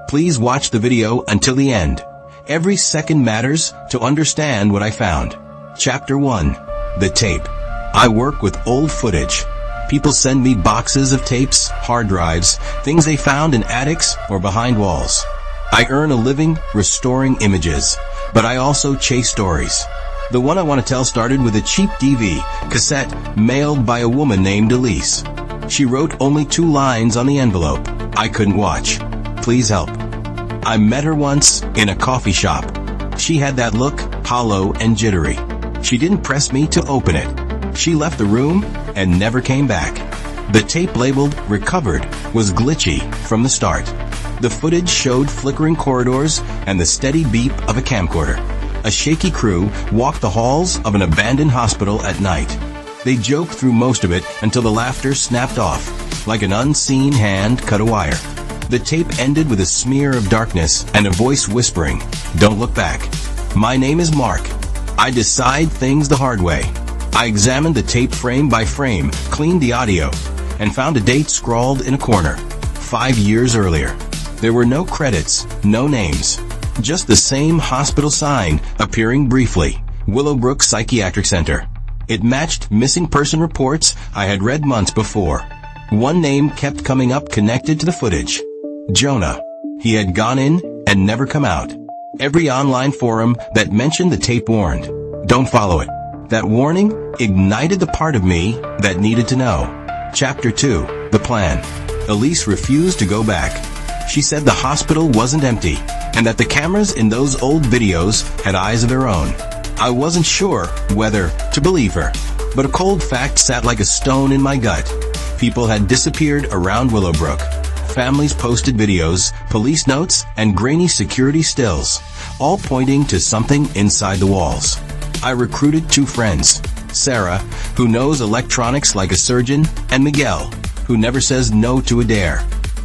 Please watch the video until the end. Every second matters to understand what I found. Chapter 1. The tape. I work with old footage. People send me boxes of tapes, hard drives, things they found in attics or behind walls. I earn a living restoring images, but I also chase stories. The one I want to tell started with a cheap DV cassette mailed by a woman named Elise. She wrote only 2 lines on the envelope. I couldn't watch. Please help. I met her once in a coffee shop. She had that look, hollow and jittery. She didn't press me to open it. She left the room and never came back. The tape labeled Recovered was glitchy from the start. The footage showed flickering corridors and the steady beep of a camcorder. A shaky crew walked the halls of an abandoned hospital at night. They joked through most of it until the laughter snapped off, like an unseen hand cut a wire. The tape ended with a smear of darkness and a voice whispering, "Don't look back." My name is Mark. I decide things the hard way. I examined the tape frame by frame, cleaned the audio, and found a date scrawled in a corner. 5 years earlier. There were no credits, no names. Just the same hospital sign appearing briefly, Willowbrook Psychiatric Center. It matched missing person reports I had read months before. One name kept coming up connected to the footage. Jonah. He had gone in and never come out. Every online forum that mentioned the tape warned, "Don't follow it." That warning ignited the part of me that needed to know. Chapter 2. The plan. Elise refused to go back. She said the hospital wasn't empty, and that the cameras in those old videos had eyes of their own. I wasn't sure whether to believe her, but a cold fact sat like a stone in my gut. People had disappeared around Willowbrook. Families posted videos, police notes, and grainy security stills, all pointing to something inside the walls. I recruited 2 friends, Sarah, who knows electronics like a surgeon, and Miguel, who never says no to a dare.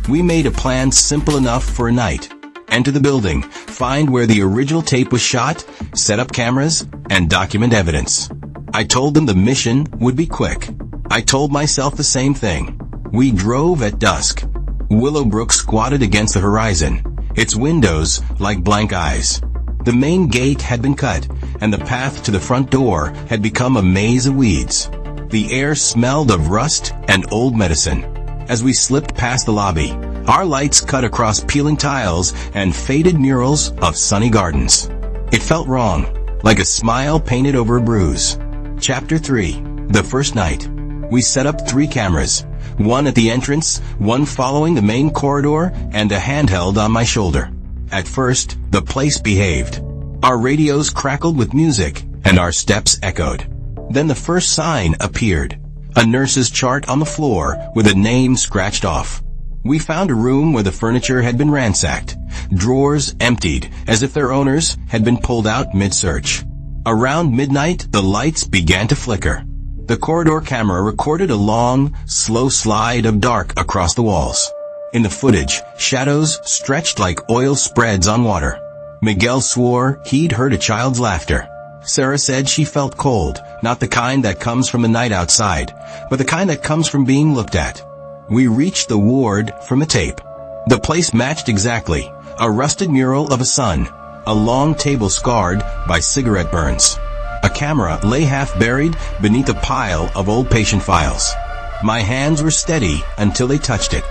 We made a plan simple enough for a night. Enter the building, find where the original tape was shot, set up cameras, and document evidence. I told them the mission would be quick. I told myself the same thing. We drove at dusk. Willowbrook squatted against the horizon, its windows like blank eyes. The main gate had been cut, and the path to the front door had become a maze of weeds. The air smelled of rust and old medicine. As we slipped past the lobby, our lights cut across peeling tiles and faded murals of sunny gardens. It felt wrong, like a smile painted over a bruise. Chapter 3. The first night. We set up 3 cameras, one at the entrance, one following the main corridor, and a handheld on my shoulder. At first, the place behaved. Our radios crackled with music, and our steps echoed. Then the first sign appeared. A nurse's chart on the floor with a name scratched off. We found a room where the furniture had been ransacked, drawers emptied as if their owners had been pulled out mid-search. Around midnight, the lights began to flicker. The corridor camera recorded a long, slow slide of dark across the walls. In the footage, shadows stretched like oil spreads on water. Miguel swore he'd heard a child's laughter. Sarah said she felt cold, not the kind that comes from the night outside, but the kind that comes from being looked at. We reached the ward from the tape. The place matched exactly. A rusted mural of a sun, a long table scarred by cigarette burns. A camera lay half buried beneath a pile of old patient files. My hands were steady until they touched it.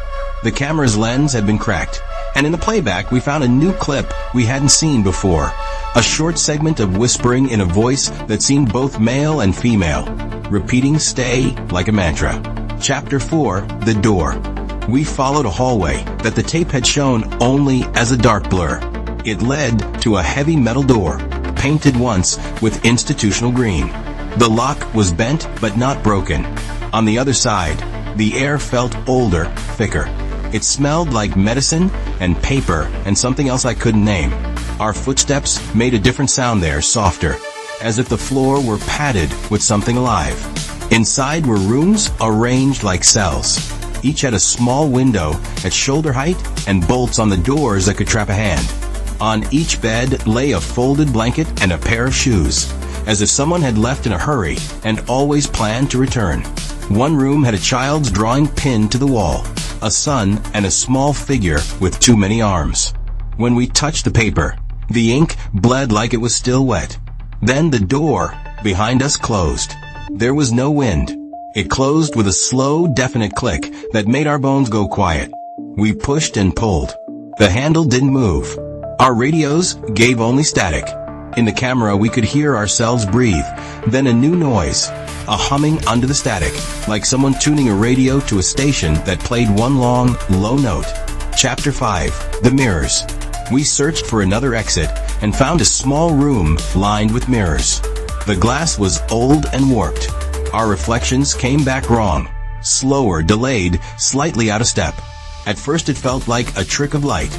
The camera's lens had been cracked, and in the playback we found a new clip we hadn't seen before. A short segment of whispering in a voice that seemed both male and female, repeating "stay" like a mantra. Chapter 4. The door. We followed a hallway that the tape had shown only as a dark blur. It led to a heavy metal door, painted once with institutional green. The lock was bent but not broken. On the other side, the air felt older, thicker. It smelled like medicine and paper and something else I couldn't name. Our footsteps made a different sound there, softer, as if the floor were padded with something alive. Inside were rooms arranged like cells. Each had a small window at shoulder height and bolts on the doors that could trap a hand. On each bed lay a folded blanket and a pair of shoes, as if someone had left in a hurry and always planned to return. One room had a child's drawing pinned to the wall, a son and a small figure with too many arms. When we touched the paper, the ink bled like it was still wet. Then the door behind us closed. There was no wind. It closed with a slow, definite click that made our bones go quiet. We pushed and pulled. The handle didn't move. Our radios gave only static. In the camera, we could hear ourselves breathe. Then a new noise, a humming under the static, like someone tuning a radio to a station that played one long, low note. Chapter 5. The Mirrors. We searched for another exit and found a small room lined with mirrors. The glass was old and warped. Our reflections came back wrong, slower, delayed, slightly out of step. At first it felt like a trick of light.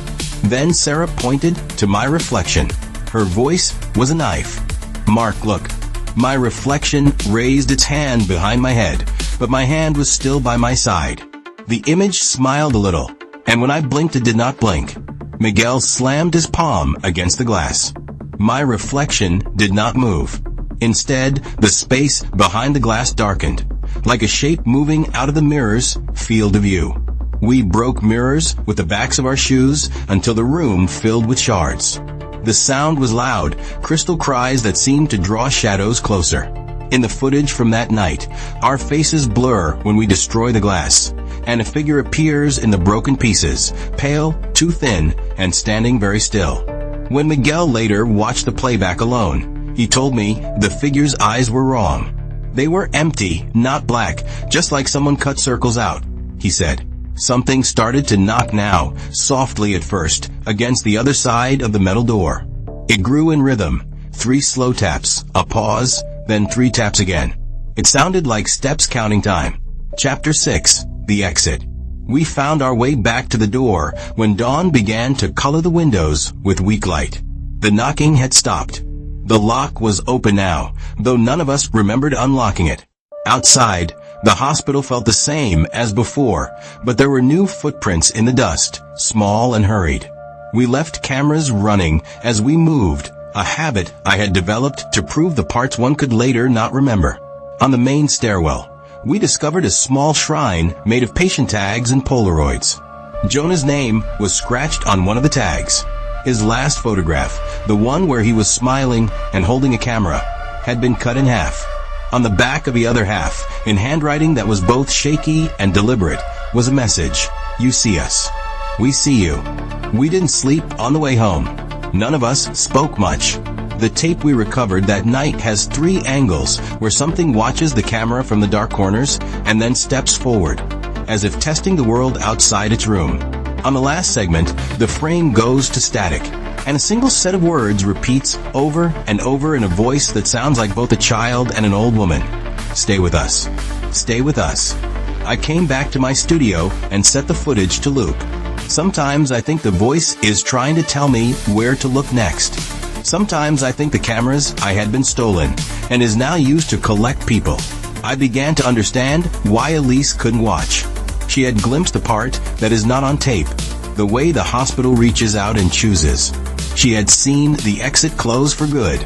Then Sarah pointed to my reflection. Her voice was a knife. "Mark, look." My reflection raised its hand behind my head, but my hand was still by my side. The image smiled a little, and when I blinked it did not blink. Miguel slammed his palm against the glass. My reflection did not move. Instead, the space behind the glass darkened, like a shape moving out of the mirror's field of view. We broke mirrors with the backs of our shoes until the room filled with shards. The sound was loud, crystal cries that seemed to draw shadows closer. In the footage from that night, our faces blur when we destroy the glass, and a figure appears in the broken pieces, pale, too thin, and standing very still. When Miguel later watched the playback alone, he told me the figure's eyes were wrong. They were empty, not black, just like someone cut circles out, he said. Something started to knock now, softly at first, against the other side of the metal door. It grew in rhythm. 3 slow taps, a pause, then 3 taps again. It sounded like steps counting time. Chapter 6. The Exit. We found our way back to the door when dawn began to color the windows with weak light. The knocking had stopped. The lock was open now, though none of us remembered unlocking it. Outside, the hospital felt the same as before, but there were new footprints in the dust, small and hurried. We left cameras running as we moved, a habit I had developed to prove the parts one could later not remember. On the main stairwell, we discovered a small shrine made of patient tags and Polaroids. Jonah's name was scratched on one of the tags. His last photograph, the one where he was smiling and holding a camera, had been cut in half. On the back of the other half, in handwriting that was both shaky and deliberate, was a message. "You see us. We see you." We didn't sleep on the way home. None of us spoke much. The tape we recovered that night has 3 angles where something watches the camera from the dark corners and then steps forward, as if testing the world outside its room. On the last segment, the frame goes to static, and a single set of words repeats over and over in a voice that sounds like both a child and an old woman. "Stay with us. Stay with us." I came back to my studio and set the footage to loop. Sometimes I think the voice is trying to tell me where to look next. Sometimes I think the cameras I had been stolen and is now used to collect people. I began to understand why Elise couldn't watch. She had glimpsed the part that is not on tape, the way the hospital reaches out and chooses. She had seen the exit close for good.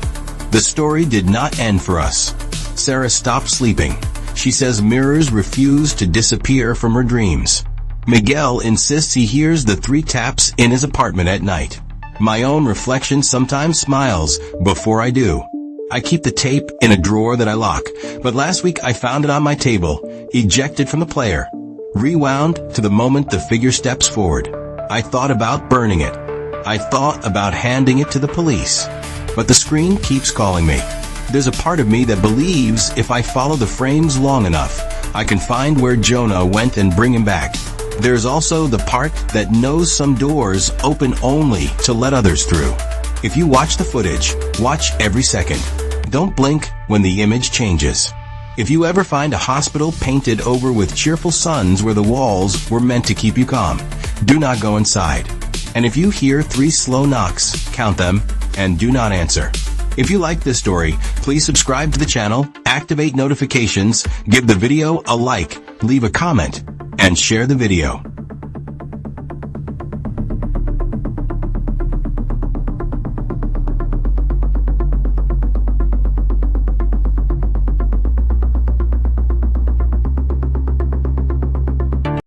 The story did not end for us. Sarah stopped sleeping. She says mirrors refuse to disappear from her dreams. Miguel insists he hears the 3 taps in his apartment at night. My own reflection sometimes smiles before I do. I keep the tape in a drawer that I lock, but last week I found it on my table, ejected from the player, rewound to the moment the figure steps forward. I thought about burning it. I thought about handing it to the police. But the screen keeps calling me. There's a part of me that believes if I follow the frames long enough, I can find where Jonah went and bring him back. There's also the part that knows some doors open only to let others through. If you watch the footage, watch every second. Don't blink when the image changes. If you ever find a hospital painted over with cheerful suns where the walls were meant to keep you calm, do not go inside. And if you hear 3 slow knocks, count them, and do not answer. If you like this story, please subscribe to the channel, activate notifications, give the video a like, leave a comment, and share the video.